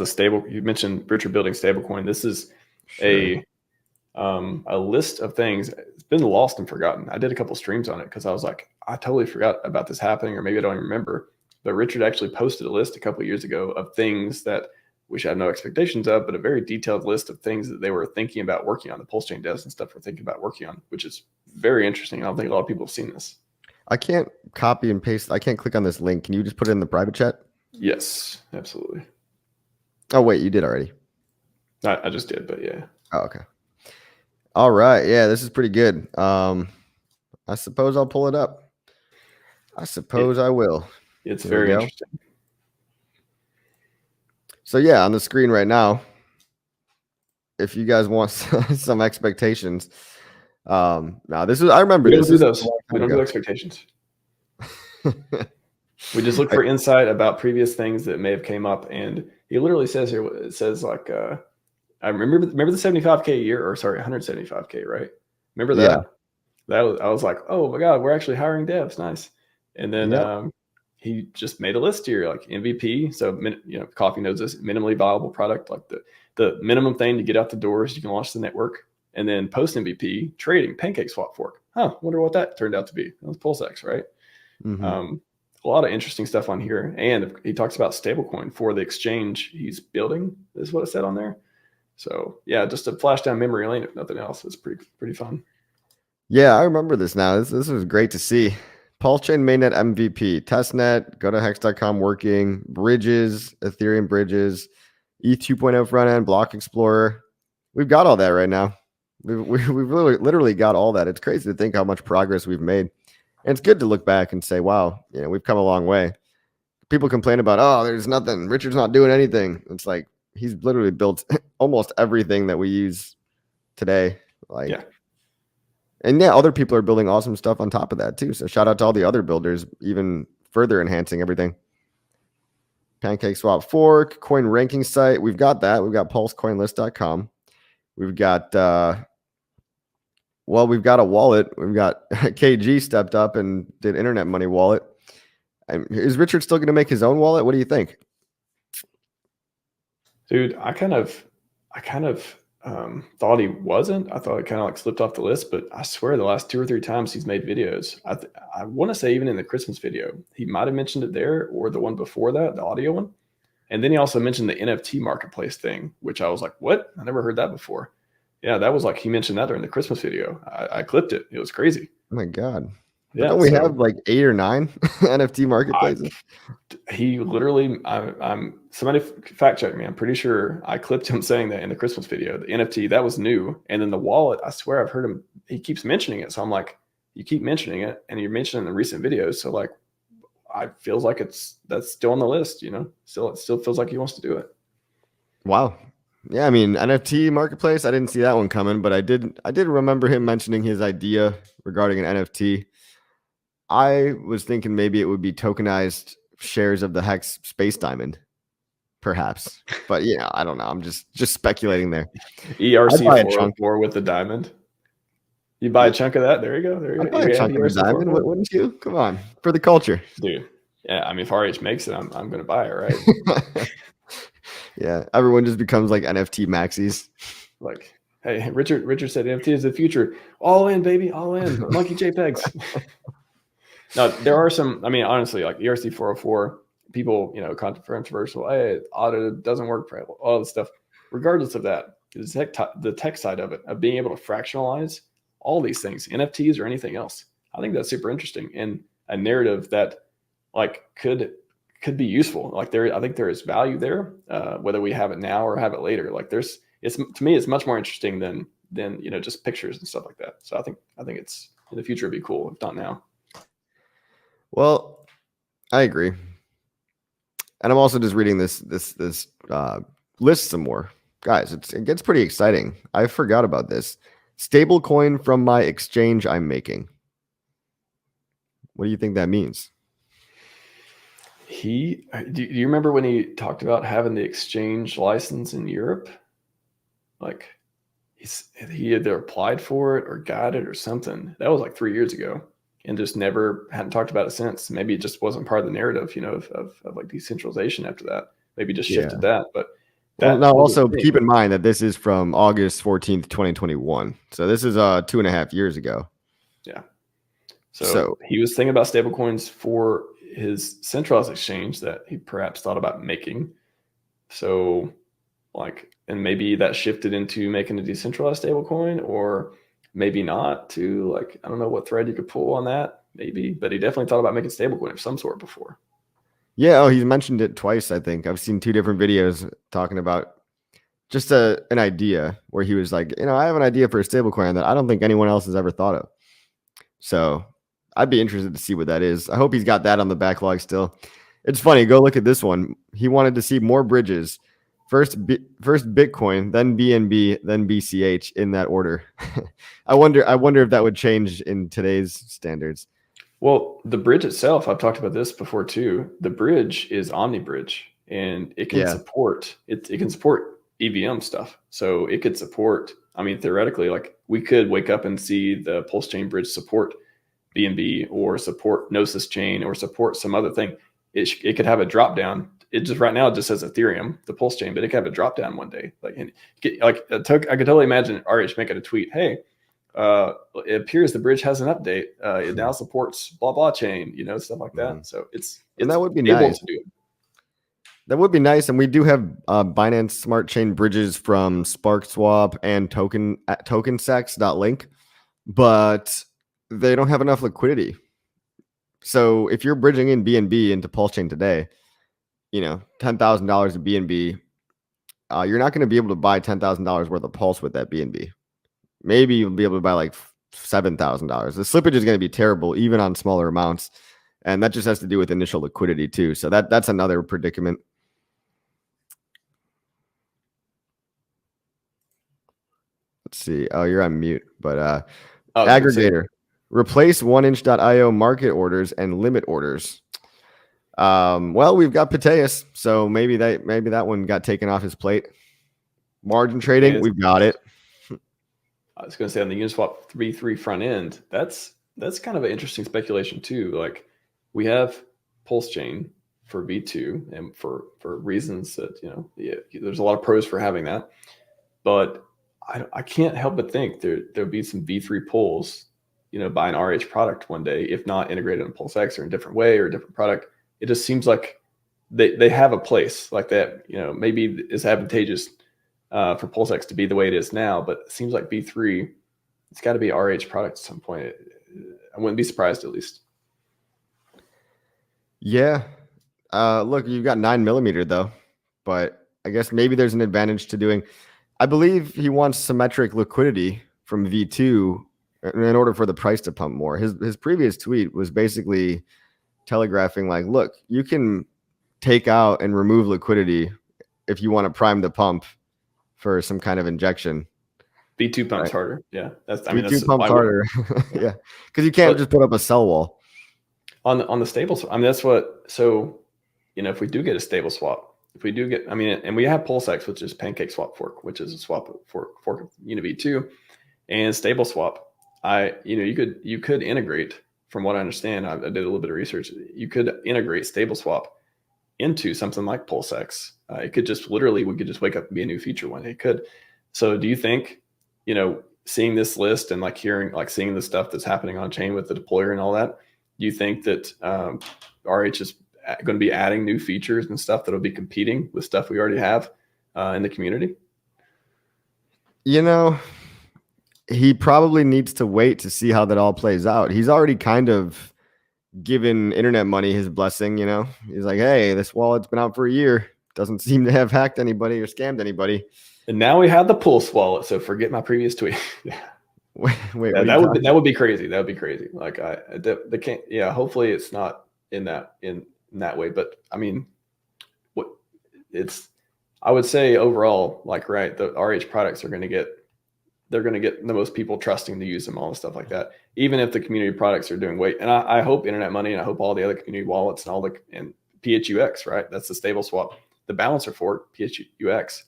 you mentioned Richard building stablecoin. This is a list of things. It's been lost and forgotten. I did a couple streams on it because I was like, I totally forgot about this happening, or maybe I don't even remember. But Richard actually posted a list a couple of years ago of things that we should have no expectations of, but a very detailed list of things that they were thinking about working on. The PulseChain devs and stuff were thinking about working on, which is very interesting. I don't think a lot of people have seen this. I can't copy and paste. I can't click on this link. Can you just put it in the private chat? Yes, absolutely. Oh, wait, you did already. I just did, but yeah. Oh, okay. All right. Yeah, this is pretty good. I suppose I'll pull it up. I suppose I will. It's very interesting. So yeah, on the screen right now, if you guys want some expectations, now this is, I remember we don't do those. We don't do expectations. We just look for insight about previous things that may have came up. And he literally says here, it says like, I remember the 75K a year, or sorry, 175K, right? Remember that? Yeah. I was like, oh my God, we're actually hiring devs. Nice. And then he just made a list here, like MVP. So, Coffee knows this, minimally viable product, like the minimum thing to get out the doors, you can launch the network. And then post MVP, trading, pancake swap fork. Wonder what that turned out to be. That was PulseX, right? Mm-hmm. A lot of interesting stuff on here. And he talks about stablecoin for the exchange he's building, is what it said on there. So yeah, just a flash down memory lane, if nothing else. It's pretty fun. Yeah, I remember this now. This was great to see. PulseChain mainnet MVP, testnet, go to hex.com working, bridges, Ethereum bridges, ETH 2.0 front end, block explorer. We've got all that right now. We've literally got all that. It's crazy to think how much progress we've made. And it's good to look back and say, wow, we've come a long way. People complain about, oh, there's nothing. Richard's not doing anything. It's like, he's literally built almost everything that we use today. And other people are building awesome stuff on top of that too. So shout out to all the other builders, even further enhancing everything. Pancake swap fork, coin ranking site. We've got that. We've got pulsecoinlist.com. We've got, we've got a wallet. We've got KG stepped up and did Internet Money wallet. Is Richard still going to make his own wallet? What do you think? Dude, I kind of thought he wasn't. I thought it kind of like slipped off the list, but I swear the last 2 or 3 times he's made videos, I want to say even in the Christmas video, he might have mentioned it there, or the one before that, the audio one. And then he also mentioned the NFT Marketplace thing, which I was like, what? I never heard that before. Yeah, that was like, he mentioned that during the Christmas video. I clipped it. It was crazy. Oh my God. Yeah, don't we have like 8 or 9 NFT marketplaces? He literally, somebody fact check me. I'm pretty sure I clipped him saying that in the Christmas video. The NFT, that was new. And then the wallet, I swear I've heard him, he keeps mentioning it. So I'm like, you keep mentioning it and you're mentioning the recent videos. So like, I feels like that's still on the list, it still feels like he wants to do it. Wow. Yeah, I mean, NFT marketplace, I didn't see that one coming, but I did remember him mentioning his idea regarding an NFT. I was thinking maybe it would be tokenized shares of the Hex Space Diamond, perhaps. But I don't know. I'm just speculating there. ERC404 with the diamond. You buy a chunk of that? There you go. There you go. Buy a chunk of the diamond, wouldn't you? Come on, for the culture, dude. Yeah, I mean, if RH makes it, I'm going to buy it, right? Yeah, everyone just becomes like NFT maxis. Like, hey, Richard said NFT is the future. All in, baby, all in. Monkey JPEGs. Now, there are some, I mean, honestly, like ERC404, people, controversial, hey, audit doesn't work for all this stuff. Regardless of that, the tech side of it, of being able to fractionalize all these things, NFTs or anything else. I think that's super interesting, and a narrative that like could be useful. Like I think there is value there, whether we have it now or have it later. Like to me, it's much more interesting than just pictures and stuff like that. So I think it's in the future, it'd be cool, if not now. Well, I agree. And I'm also just reading this list some more. Guys, it gets pretty exciting. I forgot about this. Stablecoin from my exchange I'm making. What do you think that means? Do you remember when he talked about having the exchange license in Europe? Like he either applied for it or got it or something. That was like 3 years ago. And just hadn't talked about it since. Maybe it just wasn't part of the narrative, of like decentralization after that. Maybe just shifted that. But Well, now also keep in mind that this is from August 14th, 2021. So this is 2.5 years ago. Yeah. So he was thinking about stablecoins for his centralized exchange that he perhaps thought about making. So and maybe that shifted into making a decentralized stablecoin, or maybe not, to I don't know what thread you could pull on that, maybe, but he definitely thought about making stablecoin of some sort before. Yeah. Oh, he's mentioned it twice. I think I've seen 2 different videos talking about just an idea where he was like, I have an idea for a stablecoin that I don't think anyone else has ever thought of. So I'd be interested to see what that is. I hope he's got that on the backlog still. It's funny. Go look at this one. He wanted to see more bridges. First Bitcoin, then BNB, then BCH in that order. I wonder if that would change in today's standards. Well, the bridge itself, I've talked about this before too. The bridge is OmniBridge, and it can support it can support EVM stuff. So it could support, theoretically, we could wake up and see the PulseChain bridge support BNB, or support Gnosis chain, or support some other thing. It could have a drop down. It just right now it just says Ethereum, the PulseChain, but it could have a drop down one day. I could totally imagine RH making a tweet, hey, it appears the bridge has an update. It now supports blah blah chain, stuff like that. So it's that would be nice to do it. That would be nice. And we do have Binance Smart Chain bridges from SparkSwap and tokensex.link, but they don't have enough liquidity. So if you're bridging in BNB into PulseChain today, $10,000 of BNB, you're not going to be able to buy $10,000 worth of Pulse with that BNB. Maybe you'll be able to buy like $7,000. The slippage is going to be terrible, even on smaller amounts. And that just has to do with initial liquidity too. So that's another predicament. Let's see. Oh, you're on mute, but aggregator. Replace 1inch.io market orders and limit orders. Well, we've got Pateus, so maybe that one got taken off his plate. Margin trading, we've got it. I was going to say on the Uniswap 3.3 front end, that's kind of an interesting speculation too. We have PulseChain for V2, and for reasons that there's a lot of pros for having that, but I can't help but think there'll be some V3 pulls, buy an RH product one day, if not integrated in PulseX or in a different way or a different product. It just seems like they have a place like that. Maybe it's advantageous for PulseX to be the way it is now, but it seems like V3, it's got to be RH product at some point. I wouldn't be surprised, at least. Yeah. Look, you've got 9mm though, but I guess maybe there's an advantage to doing. I believe he wants symmetric liquidity from V2 in order for the price to pump more. His previous tweet was basically telegraphing look, you can take out and remove liquidity if you want to prime the pump for some kind of injection. V2 pumps harder. Yeah. V2 pumps harder. Yeah. Because you can't just put up a sell wall. On the stable, that's what, so, if we do get a stable swap, if we do get, and we have PulseX, which is Pancake Swap Fork, which is a swap fork of UniV2, and stable swap. You could integrate, from what I understand, I did a little bit of research. You could integrate stable swap into something like PulseX. It could just literally, we could just wake up and be a new feature one day. It could. So do you think, seeing this list and seeing the stuff that's happening on chain with the deployer and all that, do you think that RH is going to be adding new features and stuff that'll be competing with stuff we already have in the community? He probably needs to wait to see how that all plays out. He's already kind of given internet money his blessing. He's like, hey, this wallet's been out for a year. Doesn't seem to have hacked anybody or scammed anybody. And now we have the Pulse wallet. So forget my previous tweet. wait, that would be crazy. That would be crazy. Hopefully it's not in that way. But I would say overall, the RH products they're going to get the most people trusting to use them, all the stuff like that. Even if the community products are doing weight, and I hope Internet Money, and I hope all the other community wallets and PHUX, right? That's the stable swap, the balancer fork, PHUX.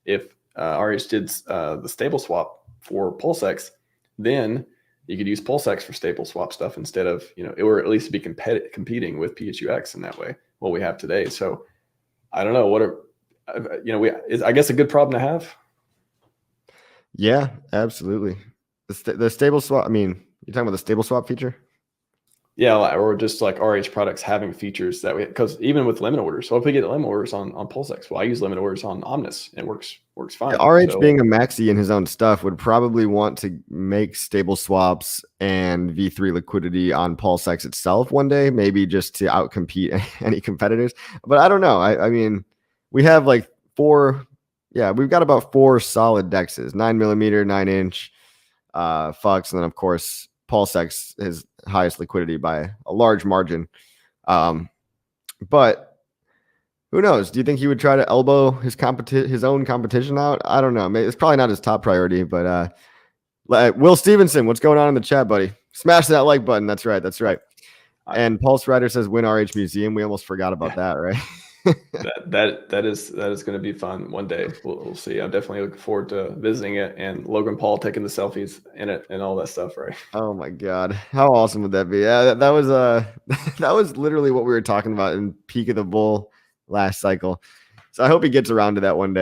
If RH did the stable swap for PulseX, then you could use PulseX for stable swap stuff instead of, or at least be competing with PHUX in that way, what we have today. So I don't know I guess a good problem to have. Yeah, absolutely. The stable swap. I mean, you're talking about the stable swap feature? Yeah, or just like RH products having features that because even with limit orders. So if we get limit orders on PulseX, well, I use limit orders on Omnis. It works fine. RH being a maxi in his own stuff would probably want to make stable swaps and V3 liquidity on PulseX itself one day, maybe just to outcompete any competitors. But I don't know. I mean, we have like we've got about 4 solid dexes, 9mm, 9-inch, Fux, and then of course PulseX is highest liquidity by a large margin. But who knows? Do you think he would try to elbow his own competition out? I don't know. It's probably not his top priority, but Will Stevenson, what's going on in the chat, buddy? Smash that like button. That's right. That's right. And Pulse Rider says win RH Museum. We almost forgot about that, right? that is going to be fun one day. We'll see. I'm definitely looking forward to visiting it and Logan Paul taking the selfies in it and all that stuff, right? Oh my God, how awesome would that be? Yeah, that was that was literally what we were talking about in peak of the bull last cycle. So I hope he gets around to that one day.